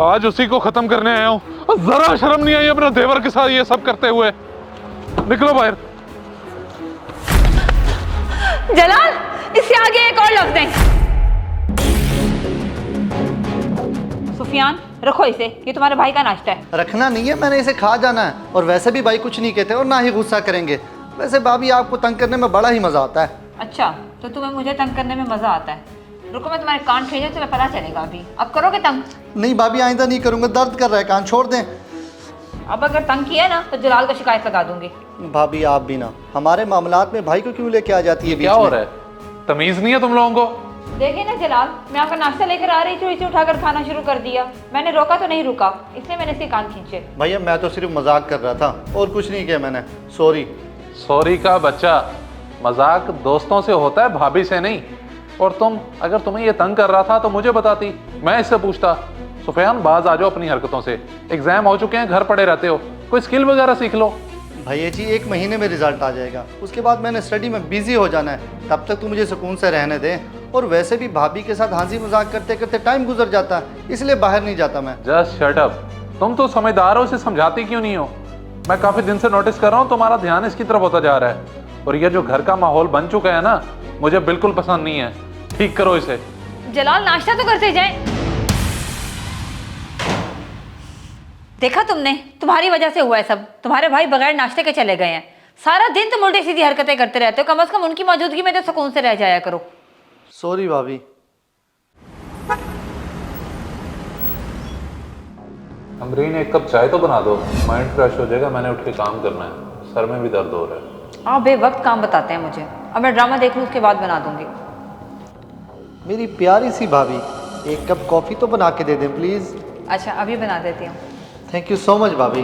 आज उसी को खत्म करने आया हूँ। जरा शर्म नहीं आई अपने देवर के साथ ये सब करते हुए। निकलो बाहर। जलाल, इससे आगे एक और लफ्ज नहीं। सुफियान, रखो इसे, ये तुम्हारे भाई का नाश्ता है। रखना नहीं है, मैंने इसे खा जाना है। और वैसे भी भाई कुछ नहीं कहते और ना ही गुस्सा करेंगे। वैसे भाभी आपको तंग करने में बड़ा ही मजा आता है। अच्छा, तो तुम्हें मुझे तंग करने में मजा आता है। रुको, मैं तुम्हारे कान खींचे, तुम्हें पता चलेगा। अभी अब करोगे तंग? नहीं भाभी, आइंदा नहीं करूंगा, दर्द कर रहा है कान, छोड़ दें। अब अगर तंग किया ना तो जलाल को शिकायत लगा दूंगी। भाभी आप भी ना, हमारे मामलात में भाई को क्यों लेके आ जाती है बीच क्या हो में? रहा है? तमीज नहीं है तुम लोगों को? देखिए ना जलाल, मैं आपका नाश्ता लेकर आ रही थी, इसे उठाकर खाना शुरू कर दिया। मैंने रोका तो नहीं रुका, इसलिए मैंने इसके कान खींचे। भैया मैं तो सिर्फ मजाक कर रहा था और कुछ नहीं किया मैंने, सॉरी। सॉरी का बच्चा, मजाक दोस्तों से होता है, भाभी से नहीं। और अगर तुम्हें ये तंग कर रहा था तो मुझे बताती, मैं इससे पूछता। सुफियान, बाज आ जाओ अपनी हरकतों से। एग्जाम हो चुके हैं, घर पड़े रहते हो, कोई स्किल वगैरह सीख लो। भैया जी 1 महीने में रिजल्ट आ जाएगा, उसके बाद मैंने स्टडी में बिजी हो जाना है। तब तक तो मुझे सुकून से रहने दें। और वैसे भी भाभी के साथ हंसी मजाक करते करते टाइम गुजर जाता है, इसलिए बाहर नहीं जाता मैं। Just shut up. तुम तो समझदार हो, इसे समझाती क्यों नहीं हो? मैं काफी दिन से नोटिस कर रहा हूँ तुम्हारा ध्यान इसकी तरफ होता जा रहा है। और ये जो घर का माहौल बन चुका है ना, मुझे बिल्कुल पसंद नहीं है। ठीक करो इसे। जलाल, नाश्ता तो करते जाए। देखा तुमने, तुम्हारी वजह से हुआ है सब। तुम्हारे भाई बगैर नाश्ते के चले गए हैं। सारा दिन तुम उल्टी सीधी हरकतें करते रहते हो। कम से कम उनकी मौजूदगी में तो सुकून से रह जाया करो। सॉरी भाभी। अमरीन, एक कप चाय तो बना दो, माइंड फ्रेश हो जाएगा। मैंने उठ के काम करना है, सर में भी दर्द हो रहा है। आप बेवक्त काम बताते हैं मुझे। अब मैं ड्रामा देख लूँ, उसके बाद बना दूंगी। मेरी प्यारी सी भाभी, 1 कप कॉफ़ी तो बना के दे दें प्लीज़। अच्छा, अभी बना देती हूँ। थैंक यू सो मच भाभी।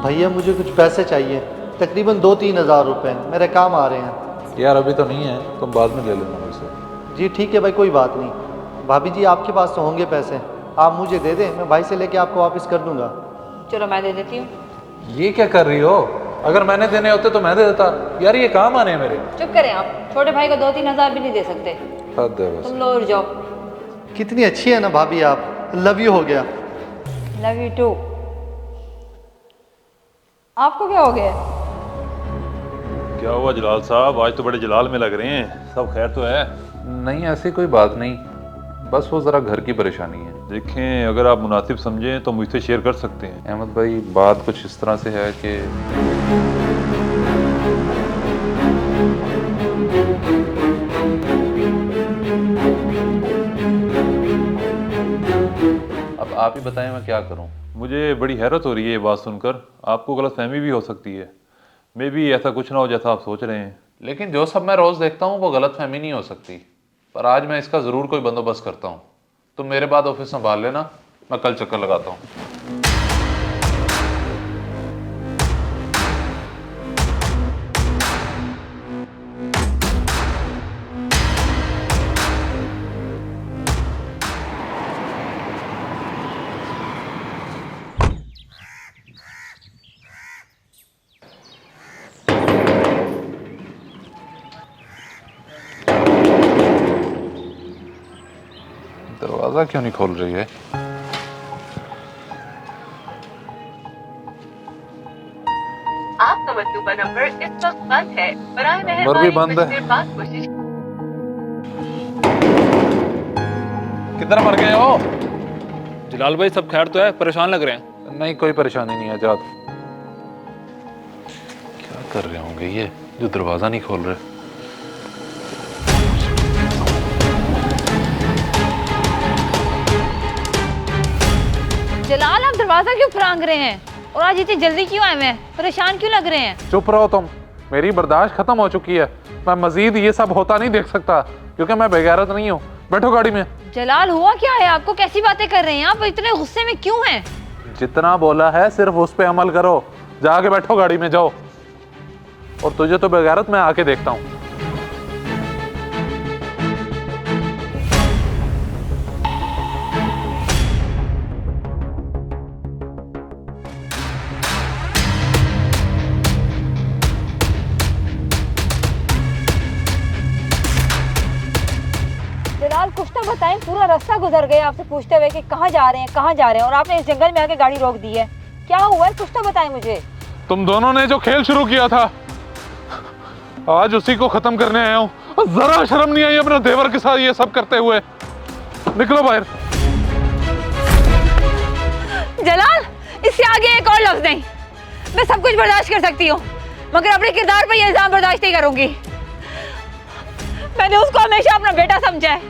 भैया मुझे कुछ पैसे चाहिए, तकरीबन 2-3 हज़ार रुपये, मेरे काम आ रहे हैं। यार अभी तो नहीं है, तुम बाद में ले लेना मुझसे। जी ठीक है भाई, कोई बात नहीं। भाभी जी आपके पास तो होंगे पैसे, आप मुझे दे दें, मैं भाई से लेके आपको वापस कर दूंगा। चलो मैं दे देती हूँ। ये क्या कर रही हो? अगर मैंने देने होते तो मैं दे देता। यार ये काम आने हैं मेरे। चुप करें आप, छोटे भाई को 2-3 हज़ार भी नहीं दे सकते। हद है बस। तुम लो और जाओ। कितनी अच्छी है ना भाभी आप, लव यू हो गया। Love you too. आपको क्या हो गया? क्या हुआ जलाल साहब, आज तो बड़े जलाल में लग रहे हैं। सब खैर तो है? नहीं, ऐसी कोई बात नहीं, बस वो ज़रा घर की परेशानी है। देखें, अगर आप मुनासिब समझें तो मुझसे शेयर कर सकते हैं। अहमद भाई, बात कुछ इस तरह से है कि अब आप ही बताएं मैं क्या करूं। मुझे बड़ी हैरत हो रही है ये बात सुनकर। आपको गलतफहमी भी हो सकती है। मे भी ऐसा कुछ ना हो जैसा आप सोच रहे हैं। लेकिन जो सब मैं रोज़ देखता हूँ वो गलतफहमी नहीं हो सकती। पर आज मैं इसका ज़रूर कोई बंदोबस्त करता हूँ। तुम मेरे बाद ऑफिस संभाल लेना, मैं कल चक्कर लगाता हूँ। दरवाज़ा क्यों नहीं खोल रही है? आपका मतलूबा नंबर इस वक्त बंद है। बराए नंबर भी बंद है। मेहरबानी बाद कोशिश। किधर मर गए हो? जलाल भाई सब खैर तो है? परेशान लग रहे हैं। नहीं, कोई परेशानी नहीं है। आजाद, क्या कर रहे होंगे ये जो दरवाज़ा नहीं खोल रहे? जलाल, आप दरवाजा क्यों फरांग रहे हैं? और आज इतनी जल्दी क्यों आए हुए हैं? परेशान क्यों लग रहे हैं? चुप रहो तुम, मेरी बर्दाश्त खत्म हो चुकी है। मैं मजीद ये सब होता नहीं देख सकता, क्योंकि मैं बेगैरत नहीं हूँ। बैठो गाड़ी में। जलाल, हुआ क्या है आपको? कैसी बातें कर रहे हैं आप? इतने गुस्से में क्यों हैं? जितना बोला है सिर्फ उस पे अमल करो। जाके बैठो गाड़ी में, जाओ। और तुझे तो बेगैरत मैं आके देखता हूँ। बताएं, पूरा रास्ता गुजर गए आपसे पूछते हुए कि कहाँ जा रहे हैं, कहाँ जा रहे हैं, और आपने इस जंगल में आके गाड़ी रोक दी है। क्या हुआ है, कुछ तो बताएं मुझे। तुम दोनों ने जो खेल शुरू किया था, आज उसी को खत्म करने आया हूँ। और जरा शर्म नहीं आई अपने देवर के साथ ये सब करते हुए। निकलो बाहर। जलाल, इससे आगे एक और लफ्ज नहीं। मैं सब कुछ बर्दाश्त कर सकती हूँ, मगर अपने किरदार पर यह इल्जाम बर्दाश्त नहीं करूंगी। मैंने उसको हमेशा अपना बेटा समझा है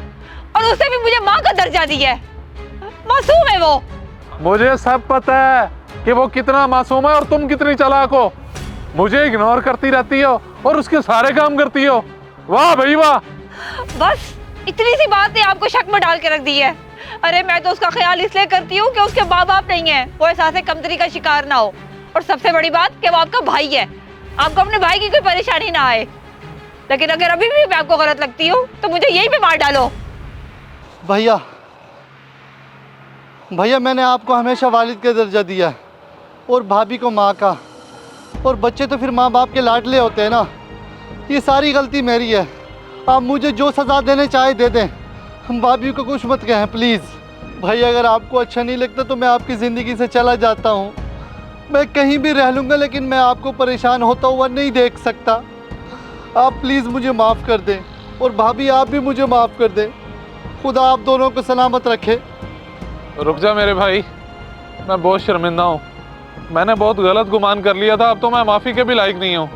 और उससे भी मुझे माँ का दर्जा दिया है। मासूम है वो। मुझे सब पता है कि वो कितना मासूम है और तुम कितनी चालाक हो। मुझे इग्नोर करती रहती हो और उसके सारे काम करती हो। वाह भाई वाह। बस इतनी सी बात ने आपको शक में डाल के रख दी है। अरे मैं तो उसका ख्याल इसलिए करती हूँ कि उसके माँ बाप नहीं है, वो एहसास कमतरी का शिकार ना हो। और सबसे बड़ी बात कि वो आपका भाई है, आपको अपने भाई की कोई परेशानी ना आए। लेकिन अगर अभी भी मैं आपको गलत लगती हूँ तो मुझे यहीं पे मार डालो। भैया भैया, मैंने आपको हमेशा वालिद का दर्जा दिया है और भाभी को माँ का, और बच्चे तो फिर माँ बाप के लाडले होते हैं ना। ये सारी गलती मेरी है। आप मुझे जो सज़ा देने चाहे दे दें, हम भाभी को कुछ मत कहें प्लीज़। भाई अगर आपको अच्छा नहीं लगता तो मैं आपकी ज़िंदगी से चला जाता हूँ। मैं कहीं भी रह लूँगा, लेकिन मैं आपको परेशान होता हुआ नहीं देख सकता। आप प्लीज़ मुझे माफ़ कर दें, और भाभी आप भी मुझे माफ़ कर दें। खुदा आप दोनों को सलामत रखे। रुक जा मेरे भाई, मैं बहुत शर्मिंदा हूँ। मैंने बहुत गलत गुमान कर लिया था। अब तो मैं माफ़ी के भी लायक नहीं हूँ।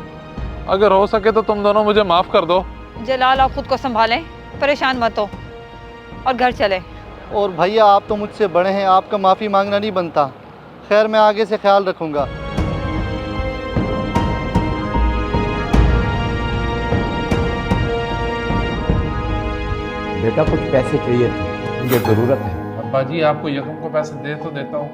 अगर हो सके तो तुम दोनों मुझे माफ़ कर दो। जलाल, आप खुद को संभालें, परेशान मत हो और घर चले। और भैया आप तो मुझसे बड़े हैं, आपका माफ़ी मांगना नहीं बनता। खैर मैं आगे से ख्याल रखूँगा। बेटा कुछ पैसे चाहिए थे, मुझे ज़रूरत है। अब्बा जी, आपको यकम को पैसे दे तो देता हूँ,